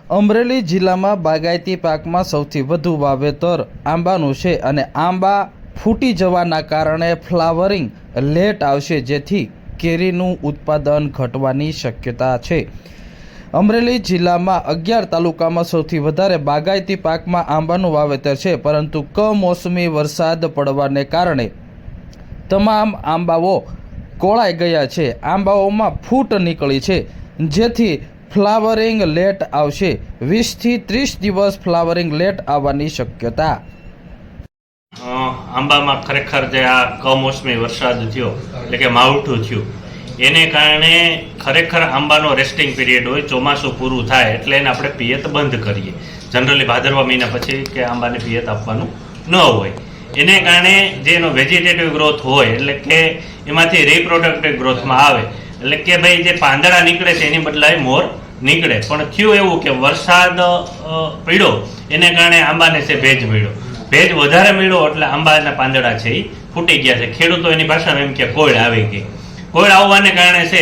અમરેલી જિલ્લામાં બાગાયતી પાકમાં સૌથી વધુ વાવેતર આંબાનું છે અને આંબા ફૂટી જવાના કારણે ફ્લાવરિંગ લેટ આવશે, જેથી કેરીનું ઉત્પાદન ઘટવાની શક્યતા છે। અમરેલી જિલ્લામાં 11 તાલુકામાં સૌથી વધારે બાગાયતી પાકમાં આંબાનું વાવેતર છે, પરંતુ કમોસમી વરસાદ પડવાને કારણે તમામ આંબાઓ કોળાઈ ગયા છે। આંબાઓમાં ફૂટ નીકળી છે, જેથી ફ્લાવરિંગ લેટ આવશે। 20 થી 30 દિવસ ફ્લાવરિંગ લેટ આવવાની શક્યતા। આંબામાં ખરેખર જે આ કમોસમી વરસાદ થયો એટલે કે માવઠું થયું એને કારણે ખરેખર આંબાનો રેસ્ટિંગ પીરિયડ હોય, ચોમાસું પૂરું થાય એટલે એને આપણે પિયત બંધ કરીએ। જનરલી ભાદરવા મહિના પછી કે આંબાને પિયત આપવાનું ન હોય, એને કારણે જે એનો વેજીટેટિવ ગ્રોથ હોય એટલે કે એમાંથી રિપ્રોડક્ટિવ ગ્રોથમાં આવે, એટલે કે ભાઈ જે પાંદડા નીકળે છે એની બદલાય મોર નીકળે। પણ થયું એવું કે વરસાદ પડ્યો એને કારણે આંબાને છે ભેજ મળ્યો, ભેજ વધારે મળ્યો એટલે આંબાના પાંદડા છે એ ફૂટી ગયા છે। ખેડૂતો એની ભાષામાં એમ કે કોળ આવી ગઈ। કોળ આવવાને કારણે છે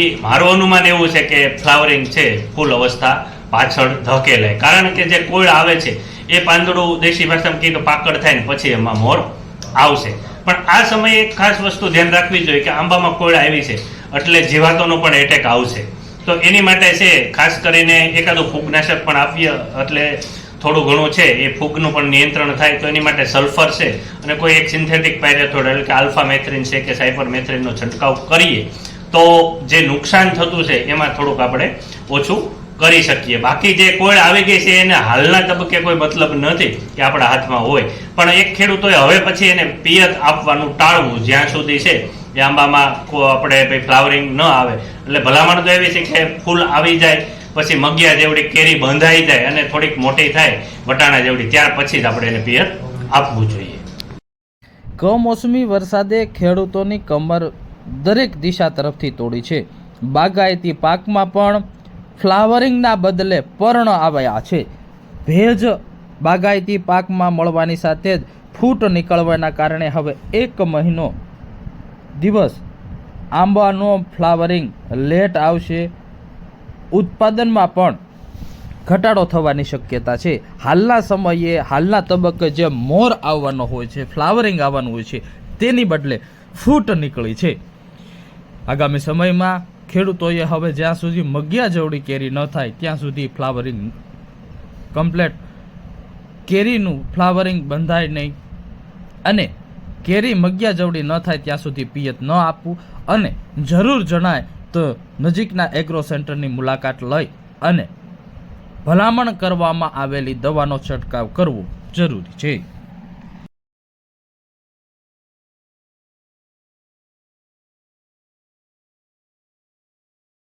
એ મારું અનુમાન એવું છે કે ફ્લાવરિંગ છે ફૂલ અવસ્થા પાછળ ધકેલાય, કારણ કે જે કોળ આવે છે એ પાંદડું દેશી ભાષામાં કહીએ તો પાકળ થાય ને પછી એમાં મોર આવશે। પણ આ સમયે એક ખાસ વસ્તુ ધ્યાન રાખવી જોઈએ કે આંબામાં કોળ આવી છે એટલે જીવાતોનો પણ એટેક આવશે, તો એની માટે છે ખાસ કરીને એકાદું ફૂગનાશક પણ આપીએ એટલે થોડું ઘણું છે એ ફૂગનું પણ નિયંત્રણ થાય। તો એની માટે સલ્ફર છે અને કોઈ એક સિન્થેટિક પાયરેથોડ એટલે કે આલ્ફા મેથ્રિન છે કે સાયપર મેથ્રિનનો છંટકાવ કરીએ તો જે નુકસાન થતું છે એમાં થોડુંક આપણે ઓછું કરી શકીએ। બાકી જે કોળ આવી ગઈ છે એને હાલના તબક્કે કોઈ મતલબ નથી કે આપણા હાથમાં હોય, પણ એક ખેડૂતોએ હવે પછી એને પિયત આપવાનું ટાળવું જ્યાં સુધી છે એ આંબામાં આપણે ફ્લાવરિંગ ન આવે। એટલે ભલામણ તો એવી છે કે ફૂલ આવી જાય પછી મગિયા જેવડી કેરી બંધાઈ જાય અને થોડીક મોટી થાય વટાણા જેવડી, ત્યાર પછી જ આપણે એને પિયત આપવું જોઈએ। કમોસમી વરસાદે ખેડૂતોની કમર દરેક દિશા તરફથી તોડી છે। બાગાયતી પાકમાં પણ ફ્લાવરિંગના બદલે પર્ણ આવ્યા છે। ભેજ બાગાયતી પાકમાં મળવાની સાથે જ ફૂટ નીકળવાના કારણે હવે 1 મહિનો દિવસ આંબાનો ફ્લાવરિંગ લેટ આવશે। ઉત્પાદનમાં પણ ઘટાડો થવાની શક્યતા છે। હાલના સમયે હાલના તબક્કે જે મોર આવવાનો હોય છે, ફ્લાવરિંગ આવવાનું હોય છે, તેની બદલે ફૂટ નીકળી છે। આગામી સમયમાં ખેડૂતોએ હવે જ્યાં સુધી મગિયા જેવડી કેરી ન થાય ત્યાં સુધી ફ્લાવરિંગ કમ્પ્લેટ કેરીનું ફ્લાવરિંગ બંધાય નહીં અને કેરી મગિયા જેવડી ન થાય ત્યાં સુધી પિયત ન આપવું અને જરૂર જણાય તો નજીકના એગ્રો સેન્ટરની મુલાકાત લઈ અને ભલામણ કરવામાં આવેલી દવાનો છંટકાવ કરવો જરૂરી છે।